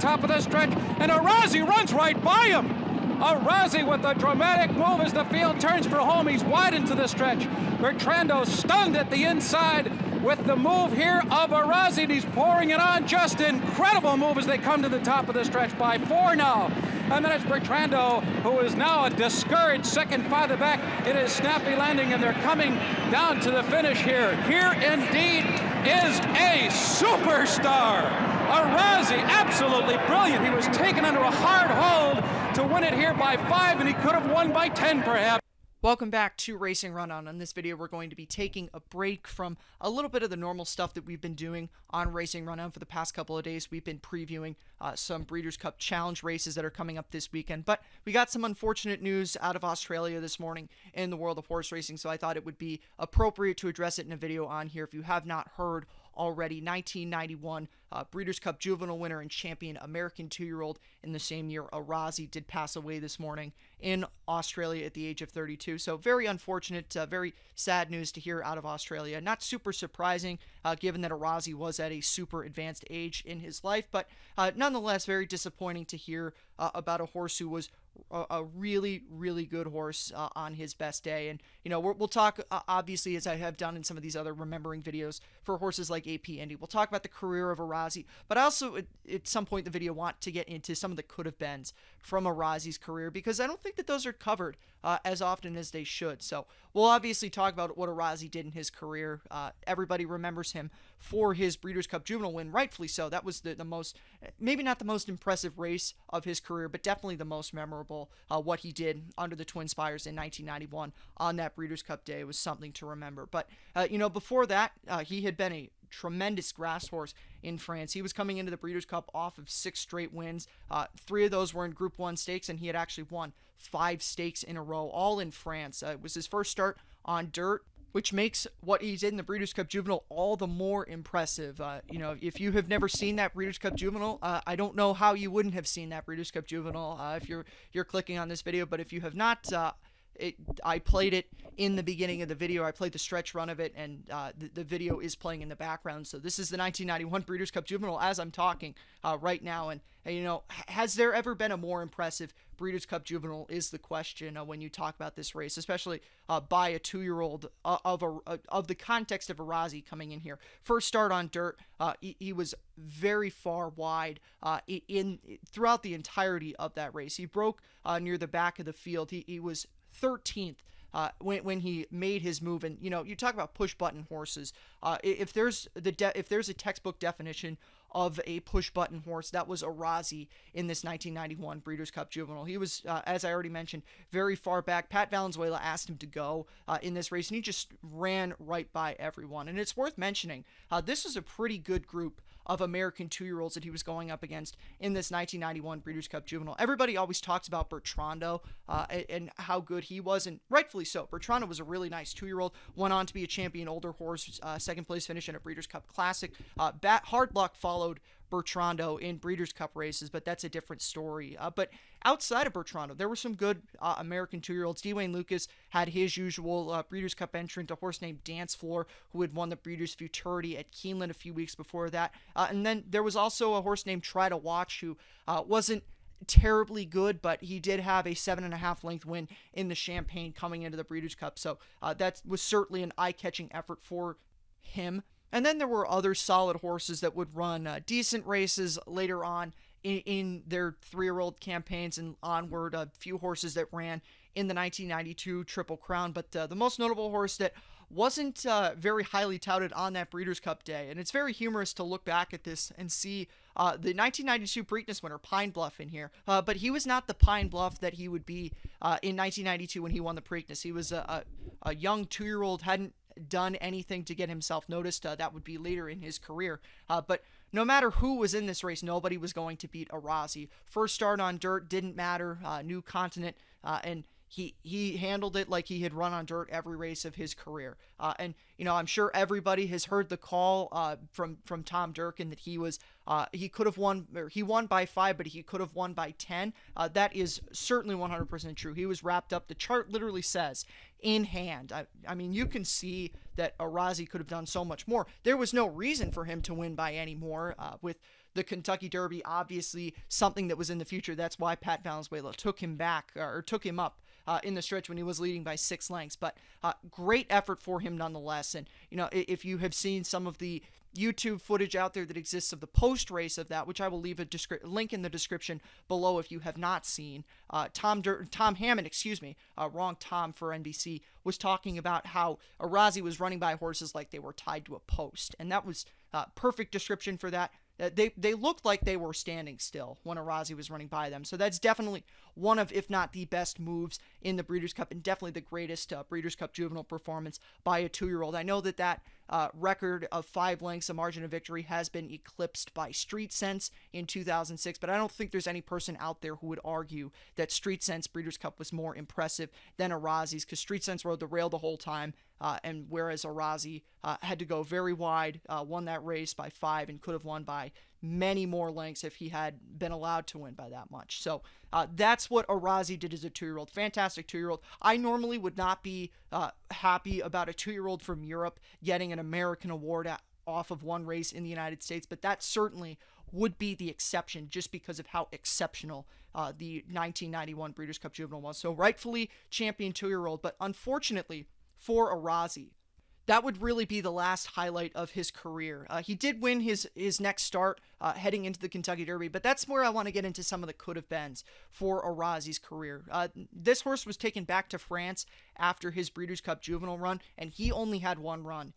top of the stretch, and Arazi runs right by him. Arazi with a dramatic move as the field turns for home. He's wide into the stretch. Bertrando stunned at the inside with the move here of Arazi, and he's pouring it on. Just incredible move as they come to the top of the stretch by 4 now. And then it's Bertrando, who is now a discouraged second farther back in his snappy landing, and they're coming down to the finish here. Here indeed is a superstar. Arazi, absolutely brilliant. He was taken under a hard hold to win it here by 5, and he could have won by 10 perhaps. Welcome back to Racing Rundown. In this video, we're going to be taking a break from a little bit of the normal stuff that we've been doing on Racing Rundown for the past couple of days. We've been previewing some Breeders' Cup Challenge races that are coming up this weekend, but we got some unfortunate news out of Australia this morning in the world of horse racing, so I thought it would be appropriate to address it in a video on here. If you have not heard already, 1991 Breeders' Cup Juvenile winner and champion American 2-year-old in the same year, Arazi, did pass away this morning in Australia at the age of 32. So very unfortunate, very sad news to hear out of Australia. Not super surprising, given that Arazi was at a super advanced age in his life, but nonetheless very disappointing to hear about a horse who was a really, really good horse on his best day. And, you know, we'll talk, obviously, as I have done in some of these other remembering videos for horses like AP Indy. We'll talk about the career of Arazi, but I also, at some point in the video, want to get into some of the could-have-beens from Arazi's career, because I don't think that those are covered as often as they should. So we'll obviously talk about what Arazi did in his career. Everybody remembers him for his Breeders' Cup Juvenile win, rightfully so. That was the most, maybe not the most impressive race of his career, but definitely the most memorable. What he did under the Twin Spires in 1991 on that Breeders' Cup day was something to remember. But, you know, before that, he had been a tremendous grass horse in France. He was coming into the Breeders' Cup off of 6 straight wins. 3 of those were in Group 1 stakes, and he had actually won 5 stakes in a row, all in France. It was his first start on dirt, which makes what he did in the Breeders' Cup Juvenile all the more impressive. You know, if you have never seen that Breeders' Cup Juvenile, I don't know how you wouldn't have seen that Breeders' Cup Juvenile if you're clicking on this video. But if you have not, I played it in the beginning of the video. I played the stretch run of it, and the video is playing in the background. So this is the 1991 Breeders' Cup Juvenile as I'm talking right now. And, you know, has there ever been a more impressive Breeders' Cup Juvenile is the question when you talk about this race, especially by a 2-year-old of the context of Arazi coming in here. First start on dirt, he was very far wide throughout the entirety of that race. He broke near the back of the field. He was 13th when he made his move. And, you know, you talk about push-button horses. If there's a textbook definition of a push-button horse, that was Arazi in this 1991 Breeders' Cup Juvenile. He was, as I already mentioned, very far back. Pat Valenzuela asked him to go in this race, and he just ran right by everyone. And it's worth mentioning, this was a pretty good group of American 2-year-olds that he was going up against in this 1991 Breeders' Cup Juvenile. Everybody always talks about Bertrando and how good he was, and rightfully so. Bertrando was a really nice 2-year-old, went on to be a champion older horse, second place finish in a Breeders' Cup Classic. Hard luck followed Bertrando in Breeders' Cup races, but that's a different story. But outside of Bertrando, there were some good American 2-year-olds. Dwayne Lucas had his usual Breeders' Cup entrant, a horse named Dance Floor, who had won the Breeders' Futurity at Keeneland a few weeks before that. And then there was also a horse named Try to Watch, who wasn't terribly good, but he did have a 7.5 length win in the Champagne coming into the Breeders' Cup. So that was certainly an eye-catching effort for him. And then there were other solid horses that would run decent races later on in their 3-year-old campaigns and onward. A few horses that ran in the 1992 Triple Crown, but the most notable horse that wasn't very highly touted on that Breeders' Cup day. And it's very humorous to look back at this and see the 1992 Preakness winner, Pine Bluff, in here. But he was not the Pine Bluff that he would be in 1992 when he won the Preakness. He was a young 2-year-old, hadn't done anything to get himself noticed. That would be later in his career. But no matter who was in this race, nobody was going to beat Arazi. First start on dirt, didn't matter. New continent, and he handled it like he had run on dirt every race of his career. And, you know, I'm sure everybody has heard the call from Tom Durkin that he could have won, or he won by 5, but he could have won by 10. That is certainly 100% true. He was wrapped up. The chart literally says in hand. I mean, you can see that Arazi could have done so much more. There was no reason for him to win by any more with the Kentucky Derby, obviously something that was in the future. That's why Pat Valenzuela took him up in the stretch when he was leading by 6 lengths. But great effort for him nonetheless. And, if you have seen some of the YouTube footage out there that exists of the post-race of that, which I will leave a link in the description below if you have not seen. Tom Hammond, wrong Tom for NBC, was talking about how Arazi was running by horses like they were tied to a post, and that was perfect description for that. They looked like they were standing still when Arazi was running by them. So that's definitely one of, if not the best moves in the Breeders' Cup, and definitely the greatest Breeders' Cup Juvenile performance by a 2-year-old. I know that record of 5 lengths, a margin of victory, has been eclipsed by Street Sense in 2006, but I don't think there's any person out there who would argue that Street Sense Breeders' Cup was more impressive than Arazi's, because Street Sense rode the rail the whole time, and whereas Arazi had to go very wide, won that race by 5, and could have won by many more lengths if he had been allowed to win by that much. So that's what Arazi did as a 2-year-old. Fantastic 2-year-old. I normally would not be happy about a 2-year-old from Europe getting an American award off of one race in the United States, but that certainly would be the exception just because of how exceptional the 1991 Breeders' Cup Juvenile was. So rightfully champion 2-year-old, but unfortunately for Arazi, that would really be the last highlight of his career. He did win his next start heading into the Kentucky Derby, but that's where I want to get into some of the could-have-beens for Arazi's career. This horse was taken back to France after his Breeders' Cup Juvenile run, and he only had one run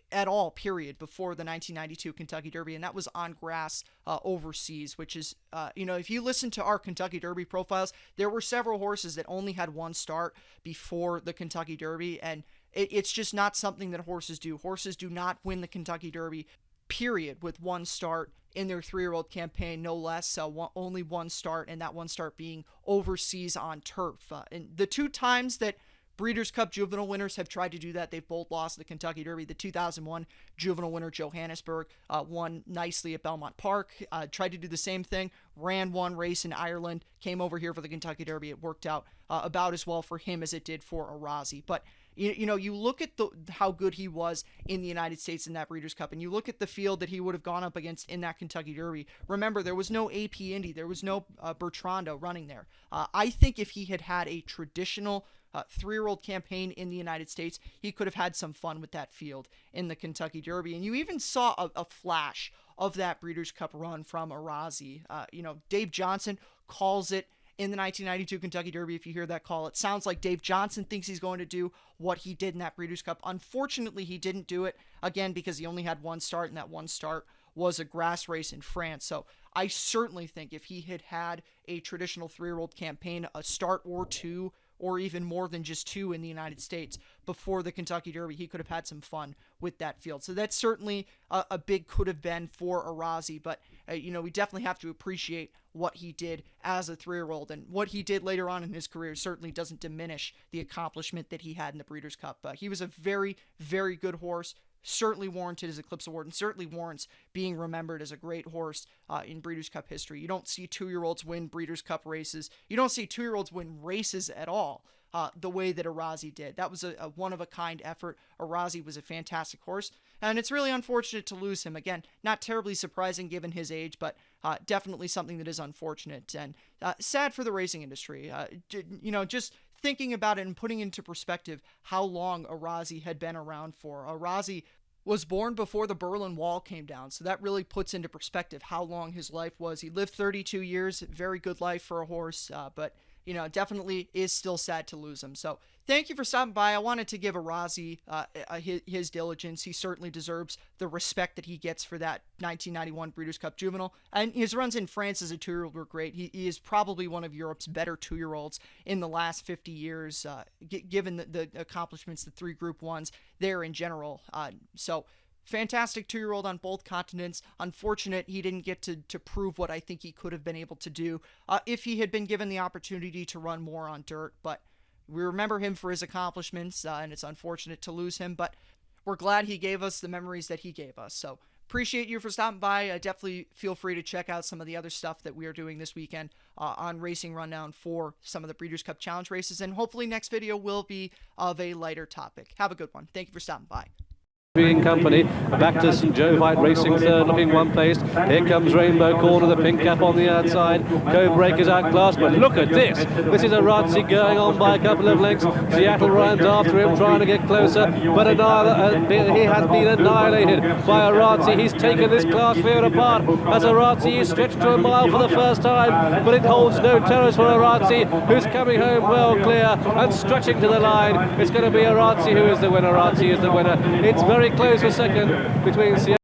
at all, period, before the 1992 Kentucky Derby, and that was on grass overseas, which is, if you listen to our Kentucky Derby profiles, there were several horses that only had one start before the Kentucky Derby, and it's just not something that horses do. Horses do not win the Kentucky Derby, period, with one start in their 3-year-old campaign, no less. Only one start, and that one start being overseas on turf. And the 2 times that Breeders' Cup Juvenile winners have tried to do that, they've both lost the Kentucky Derby. The 2001 Juvenile winner, Johannesburg, won nicely at Belmont Park, tried to do the same thing, ran one race in Ireland, came over here for the Kentucky Derby. It worked out about as well for him as it did for Arazi. But you look at how good he was in the United States in that Breeders' Cup, and you look at the field that he would have gone up against in that Kentucky Derby. Remember, there was no AP Indy, there was no Bertrando running there. I think if he had had a traditional 3-year-old campaign in the United States, he could have had some fun with that field in the Kentucky Derby. And you even saw a flash of that Breeders' Cup run from Arazi. Dave Johnson calls it in the 1992 Kentucky Derby. If you hear that call, it sounds like Dave Johnson thinks he's going to do what he did in that Breeders' Cup. Unfortunately, he didn't do it, again, because he only had one start, and that one start was a grass race in France. So I certainly think if he had had a traditional 3-year-old campaign, a start or 2, or even more than just 2 in the United States before the Kentucky Derby, he could have had some fun with that field. So that's certainly a big could have been for Arazi, but we definitely have to appreciate what he did as a 3-year-old, and what he did later on in his career certainly doesn't diminish the accomplishment that he had in the Breeders' Cup. He was a very, very good horse, certainly warranted his Eclipse Award, and certainly warrants being remembered as a great horse in Breeders' Cup history. You don't see 2-year-olds win Breeders' Cup races. You don't see 2-year-olds win races at all the way that Arazi did. That was a one-of-a-kind effort. Arazi was a fantastic horse, and it's really unfortunate to lose him. Again, not terribly surprising given his age, but definitely something that is unfortunate and sad for the racing industry. Just thinking about it and putting into perspective how long Arazi had been around for. Arazi was born before the Berlin Wall came down, so that really puts into perspective how long his life was. He lived 32 years, very good life for a horse, but definitely is still sad to lose him. So thank you for stopping by. I wanted to give Arazi his diligence. He certainly deserves the respect that he gets for that 1991 Breeders' Cup Juvenile. And his runs in France as a 2-year-old were great. He is probably one of Europe's better 2-year-olds in the last 50 years, given the accomplishments, the 3 Group 1s there in general. So fantastic 2-year-old on both continents. Unfortunate he didn't get to prove what I think he could have been able to do if he had been given the opportunity to run more on dirt. But we remember him for his accomplishments, and it's unfortunate to lose him, but we're glad he gave us the memories that he gave us. So appreciate you for stopping by. Definitely feel free to check out some of the other stuff that we are doing this weekend on Racing Rundown for some of the Breeders' Cup Challenge races, and hopefully next video will be of a lighter topic. Have a good one. Thank you for stopping by. In company, back to St. Jovite Racing third, looking one placed. Here comes Rainbow Corner, the pink cap on the outside. Code Breaker's outclassed, but look at this. This is Arazi going on by a couple of lengths. Seattle runs after him, trying to get closer, but he has been annihilated by Arazi. He's taken this class clear apart as Arazi is stretched to a mile for the first time, but it holds no terrors for Arazi, who's coming home well clear and stretching to the line. It's going to be Arazi who is the winner. Arazi is the winner. It's very close for second between Seattle